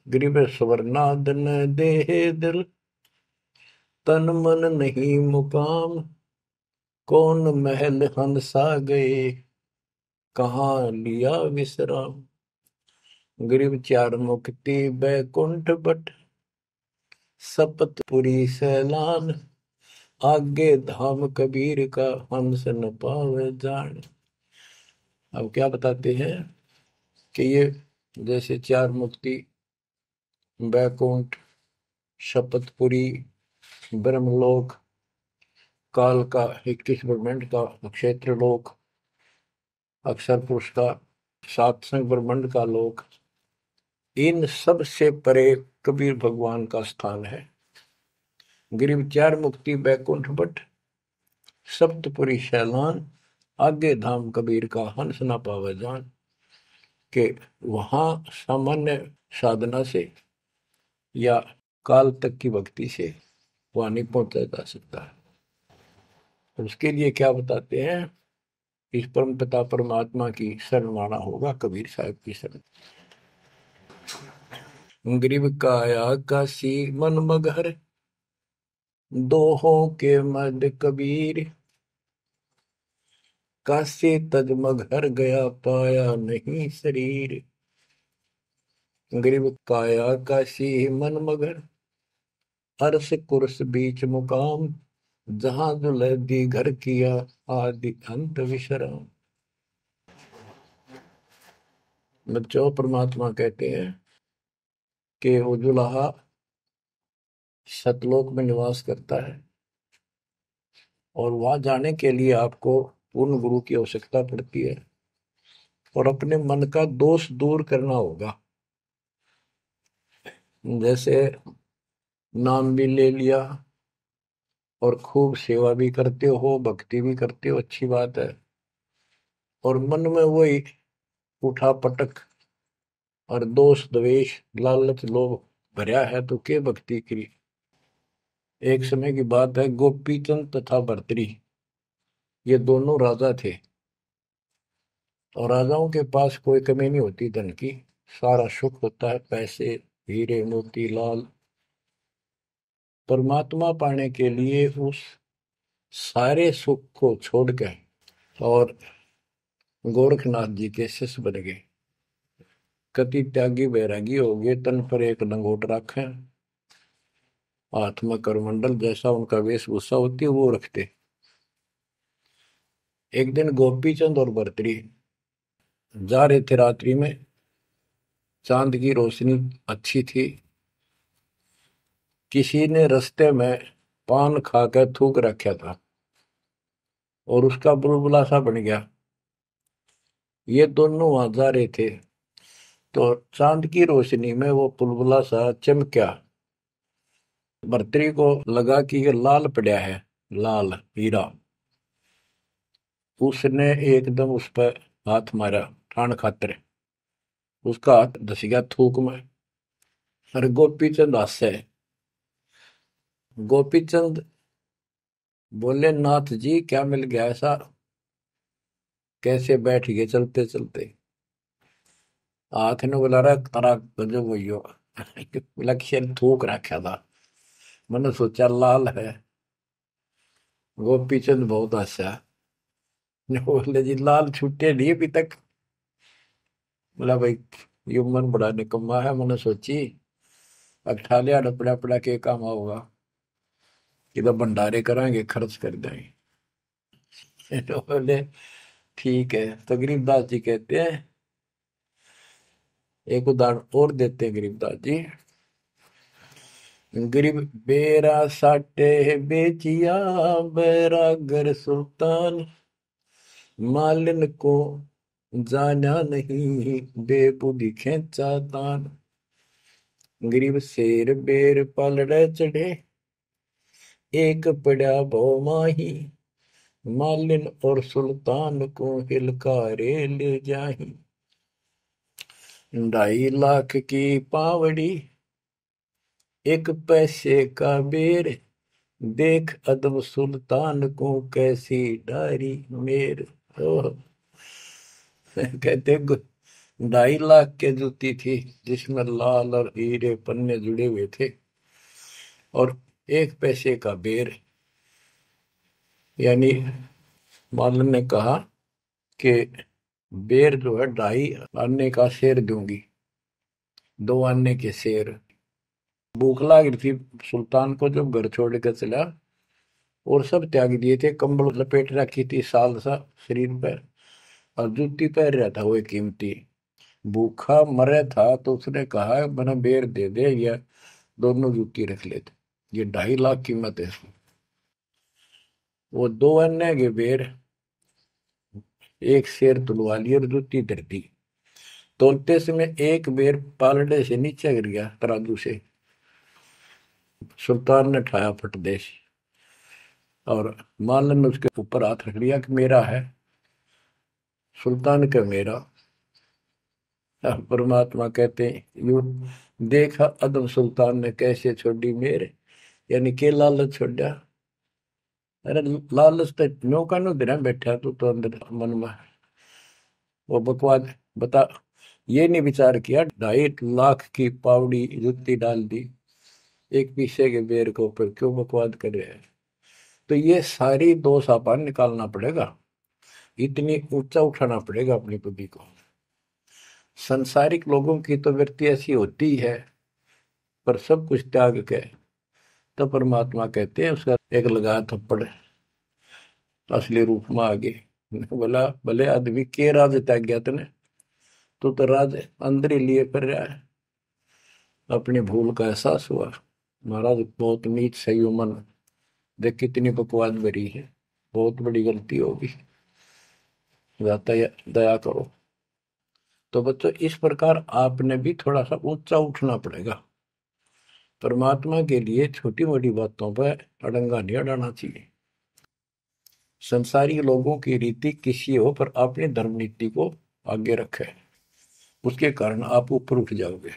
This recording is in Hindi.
गरीब स्वर्णादन देह दिल, तन मन नहीं मुकाम। कौन महल हंसा गए, कहाँ लिया विश्राम। गरीब चार मुक्ति बैकुंठ बट, सपतपुरी सैलान। आगे धाम कबीर का, हंस न पावे जान। अब क्या बताते हैं कि ये जैसे चार मुक्ति, बैकुंठ, शपथपुरी, ब्रह्मलोक, काल का 21 ब्रह्मांड का क्षेत्र लोक, अक्षर पुरुष का सात संग ब्रह्मांड का लोक, इन सब से परे कबीर भगवान का स्थान है। गिरिव चार मुक्ति बैकुंठ बट, सप्तपुरी शैलान। आगे धाम कबीर का, हंस ना पावे जान। के वहां सामान्य साधना से या काल तक की भक्ति से वहां नहीं पहुंचा जा सकता है। तो उसके लिए क्या बताते हैं, इस परम पिता परमात्मा की शरण माना होगा, कबीर साहब की शरण। गरीब काया काशी मन मगहर, दोहों के मद कबीर। काशी तज मगहर गया, पाया नहीं शरीर। गरीब काया काशी मन मगर, अर्श कुर्स बीच मुकाम। जहां जुलैदी घर किया, आदि अंत विश्राम। बच्चों, परमात्मा कहते हैं कि वो जुलाहा सतलोक में निवास करता है, और वहां जाने के लिए आपको पूर्ण गुरु की आवश्यकता पड़ती है, और अपने मन का दोष दूर करना होगा। जैसे नाम भी ले लिया, और खूब सेवा भी करते हो, भक्ति भी करते हो, अच्छी बात है, और मन में वही उठा पटक और दोष द्वेष लालच लोभ भरा है, तो के भक्ति करी। एक समय की बात है, गोपीचंद तथा भर्तरी, ये दोनों राजा थे, और राजाओं के पास कोई कमी नहीं होती धन की, सारा सुख होता है, पैसे, हीरे मोती लाल। परमात्मा पाने के लिए उस सारे सुख को छोड़कर और गोरखनाथ जी के शिष्य बन गए। कति त्यागी बैरागी हो गए, तन पर एक लंगोट रखे, हाथ में करमंडल, जैसा उनका वेशभूषा होती है वो रखते। एक दिन गोपीचंद और भर्तरी जा रहे थे रात्रि में, चांद की रोशनी अच्छी थी। किसी ने रास्ते में पान खाकर थूक रखा था, और उसका बुलबुला सा बन गया। ये दोनों वहां जा रहे थे, तो चांद की रोशनी में वो बुलबुला सा चमका। भर्तरी को लगा कि ये लाल पड़ा है, लाल हीरा। उसने एकदम उस पर हाथ मारा ठाण खातर, उसका हाथ धस गया थूक में। अरे गोपीचंद हंसे। गोपीचंद बोले, नाथ जी क्या मिल गया ऐसा, कैसे बैठ गए चलते चलते। हाथ ने बुला रहा तारा गजब भैयो, लक्ष्य थूक रखा था, मैंने सोचा लाल है। गोपीचंद बहुत हंसा, बोले जी लाल छूटे नहीं अभी तक। बोला भाई, ये मन बड़ा निकम्मा है, मैंने सोची अब ठा लिया डपड़ा पड़ा के काम होगा, कि तो भंडारे कराएंगे, खर्च कर देंगे। तो बोले ठीक है। तो गरीबदास जी कहते हैं, एक उदाहरण और देते हैं गरीबदास जी। गरीब बेरा साटे बेचिया, बैरागर सुल्तान। मालिन को जाना नहीं, बेबुद्धि खेचा तान। गरीब शेर बेर पलड़े चढ़े, एक पड़ा भो माही। मालिन और सुल्तान को हिलकारे ले जाही। 2.5 लाख की पावड़ी, एक पैसे का बेर। देख अदब सुल्तान को, कैसी डारी मेर। ओह, कहते 2.5 लाख की जूती थी, जिसमें लाल और हीरे पन्ने जुड़े हुए थे, और 1 पैसे का बेर। यानी मालन ने कहा कि बेर जो है 2.5 आने का शेर दूंगी, 2 आने के शेर। भूख लग रही थी सुल्तान को, जब घर छोड़ कर चला, और सब त्याग दिए थे, कंबल लपेट रखी थी साल सा शरीर पर, और जूती पहन रहा था वो कीमती। भूखा मरे था तो उसने कहा मैंने बेर दे दे, या दोनों जूती रख लेते, ये 2.5 लाख कीमत है इसकी। वो 2 आने के बेर, एक शेर तुलवा ली और जूती धर दी। तोलते समय एक बेर पालड़े से नीचे गिर गया तराजू से। सुल्तान ने ठाया फटदेश, और मालन ने उसके ऊपर हाथ रख लिया कि मेरा है। सुल्तान का मेरा। परमात्मा कहते हैं यू देखा अदम सुल्तान ने कैसे छोड़ी मेरे, यानी के लालच छोड़ा। अरे लालच तो नो का नो दिन बैठा तू तो अंदर मन में, वो बकवास बता। ये नहीं विचार किया 2.5 लाख की पावड़ी जुत्ती डाल दी एक पीछे के बेर के ऊपर, क्यों बकवाद कर रहे हैं। तो ये सारी दोष अपन निकालना पड़ेगा, इतनी ऊंचा उठाना पड़ेगा अपनी बुद्धि को। संसारिक लोगों की तो वृत्ति ऐसी होती है, पर सब कुछ त्याग के तो परमात्मा कहते हैं उसका एक लगा थप्पड़ असली रूप में आगे। बोला भले आदमी के राज त्याग गया तने, तो राज अंदर ही लिए कर रहा है। अपनी भूल का एहसास हुआ, महाराज बहुत नीच सही मन, देख कितनी बकवास भरी है, बहुत बड़ी गलती होगी, जाता दया करो। तो बच्चों इस प्रकार आपने भी थोड़ा सा ऊंचा उठना पड़ेगा। परमात्मा के लिए छोटी मोटी बातों पर अड़ंगा नहीं अड़ाना चाहिए। संसारी लोगों की रीति किसी हो, पर अपनी धर्म नीति को आगे रखे, उसके कारण आप ऊपर उठ जाओगे।